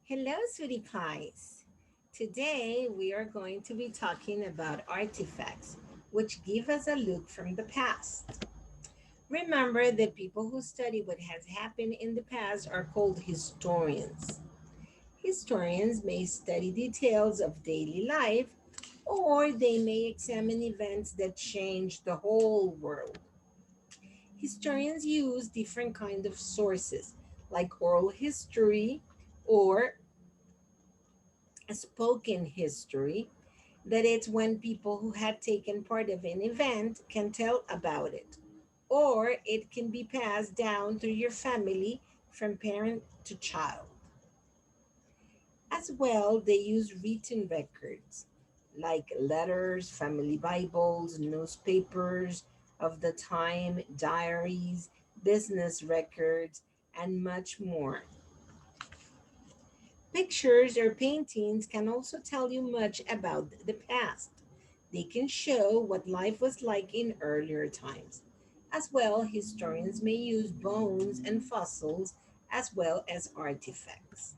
Hello, sweetie pies. Today we are going to be talking about artifacts, which give us a look from the past. Remember that people who study what has happened in the past are called historians. Historians may study details of daily life, or they may examine events that change the whole world. Historians use different kinds of sources, like oral history or spoken history, that it's when people who had taken part of an event can tell about it, or it can be passed down through your family from parent to child. As well, they use written records like letters, family Bibles, newspapers of the time, diaries, business records, and much more. Pictures or paintings can also tell you much about the past. They can show what life was like in earlier times. As well, historians may use bones and fossils as well as artifacts.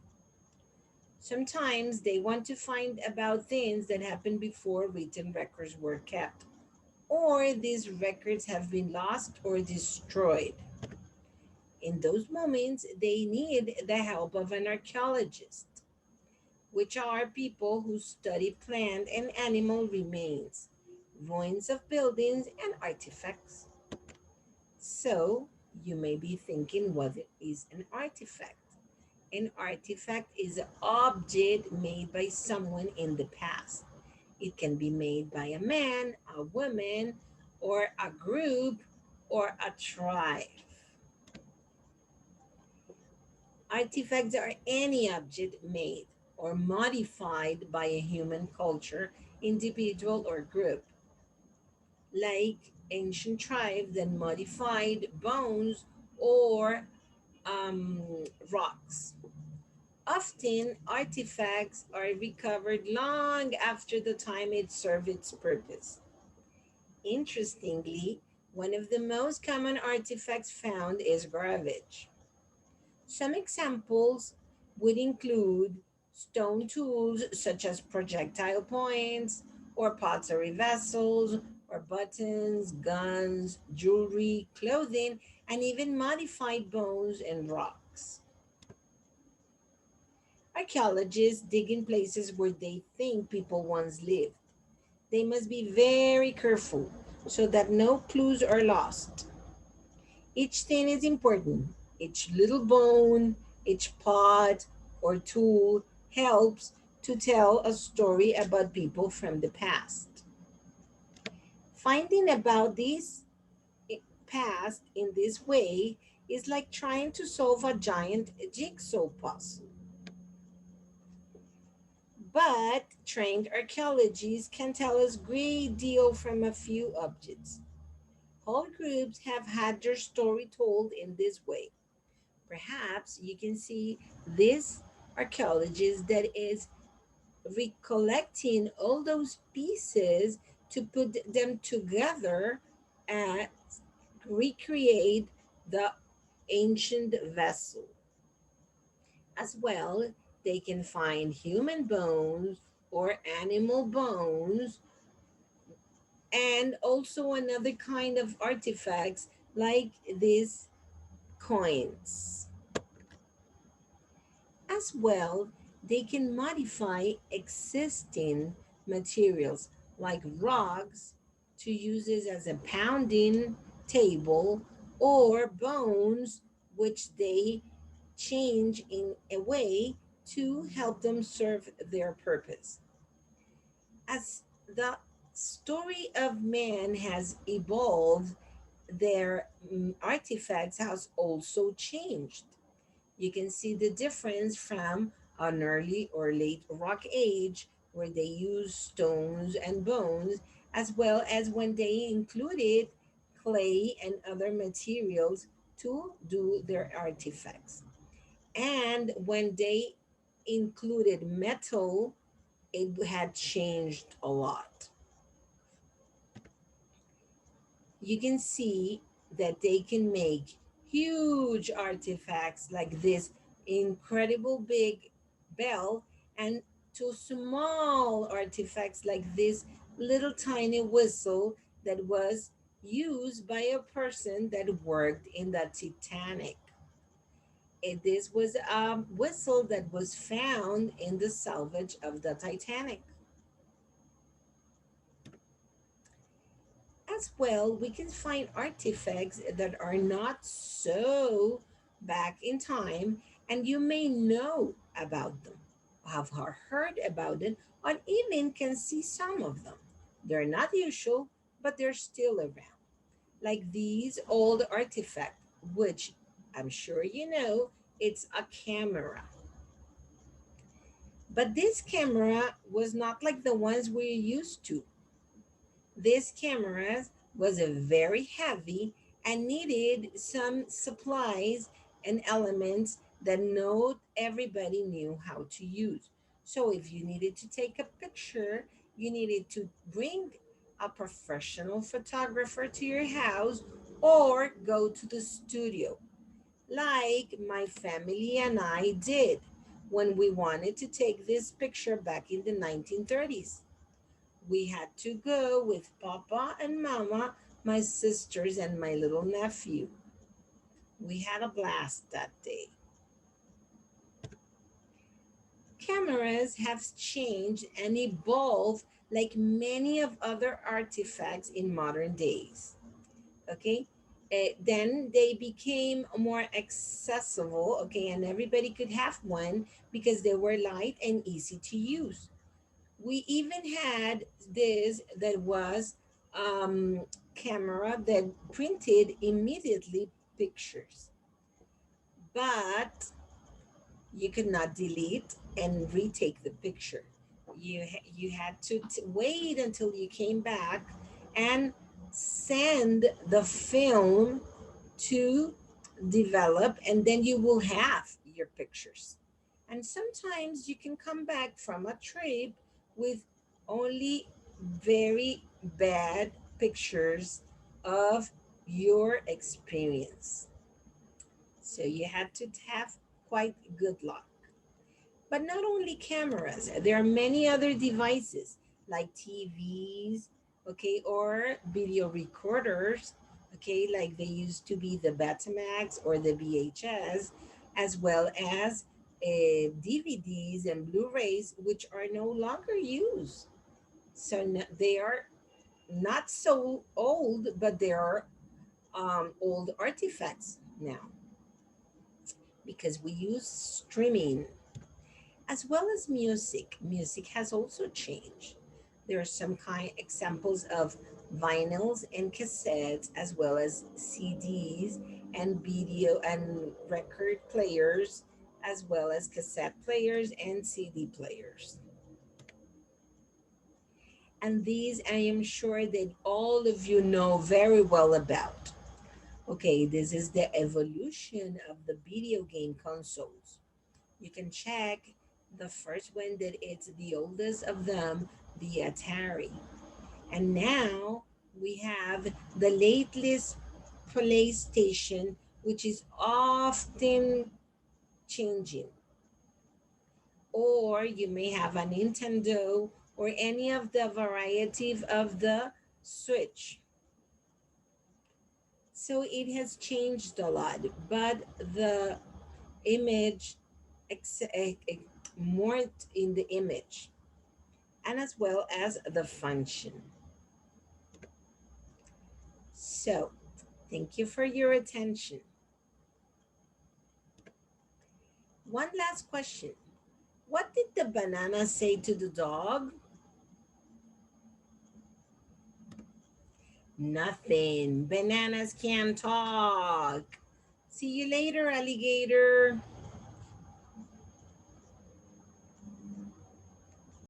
Sometimes they want to find about things that happened before written records were kept, or these records have been lost or destroyed. In those moments, they need the help of an archaeologist, which are people who study plant and animal remains, ruins of buildings, and artifacts. So, you may be thinking, what is an artifact? An artifact is an object made by someone in the past. It can be made by a man, a woman, or a group, or a tribe. Artifacts are any object made or modified by a human culture, individual, or group, like ancient tribes that modified bones or rocks. Often, artifacts are recovered long after the time it served its purpose. Interestingly, one of the most common artifacts found is garbage. Some examples would include stone tools such as projectile points, or pottery vessels, or buttons, guns, jewelry, clothing, and even modified bones and rocks. Archaeologists dig in places where they think people once lived. They must be very careful so that no clues are lost. Each thing is important. Each little bone, each pot or tool helps to tell a story about people from the past. Finding about this past in this way is like trying to solve a giant jigsaw puzzle. But trained archaeologists can tell us great deal from a few objects. Whole groups have had their story told in this way. Perhaps you can see this archaeologist that is recollecting all those pieces to put them together and recreate the ancient vessel. As well, they can find human bones or animal bones, and also another kind of artifacts like these coins. As well, they can modify existing materials like rocks to use it as a pounding table, or bones, which they change in a way to help them serve their purpose. As the story of man has evolved, their artifacts has also changed. You can see the difference from an early or late rock age where they used stones and bones, as well as when they included clay and other materials to do their artifacts. And when they included metal, it had changed a lot. You can see that they can make huge artifacts like this incredible big bell, and to small artifacts like this little tiny whistle that was used by a person that worked in the Titanic. This was a whistle that was found in the salvage of the Titanic. As well, we can find artifacts that are not so back in time, and you may know about them, have heard about it, or even can see some of them. They're not usual, but they're still around. Like these old artifact, which I'm sure you know, it's a camera. But this camera was not like the ones we're used to. This camera was a very heavy and needed some supplies and elements that not everybody knew how to use. So if you needed to take a picture, you needed to bring a professional photographer to your house or go to the studio, like my family and I did when we wanted to take this picture back in the 1930s. We had to go with Papa and Mama, my sisters, and my little nephew. We had a blast that day. Cameras have changed and evolved like many of other artifacts in modern days. Okay. Then they became more accessible, okay, and everybody could have one because they were light and easy to use. We even had this that was camera that printed immediately pictures, but you could not delete and retake the picture. You had to wait until you came back and send the film to develop, and then you will have your pictures. And sometimes you can come back from a trip with only very bad pictures of your experience. So you had to have quite good luck. But not only cameras, there are many other devices like TVs, okay, or video recorders, okay, like they used to be the Betamax or the VHS, as well as DVDs and Blu-rays, which are no longer used. So they are not so old, but they are old artifacts now because we use streaming. As well as music, music has also changed. There are some kind examples of vinyls and cassettes, as well as CDs and video and record players, as well as cassette players and CD players. And these I am sure that all of you know very well about. Okay, this is the evolution of the video game consoles. You can check the first one that it's the oldest of them, the Atari. And now we have the latest PlayStation, which is often changing. Or you may have a Nintendo or any of the variety of the Switch. So it has changed a lot, but the image, more in the image, and as well as the function. So, thank you for your attention. One last question. What did the banana say to the dog? Nothing. Bananas can talk. See you later, alligator.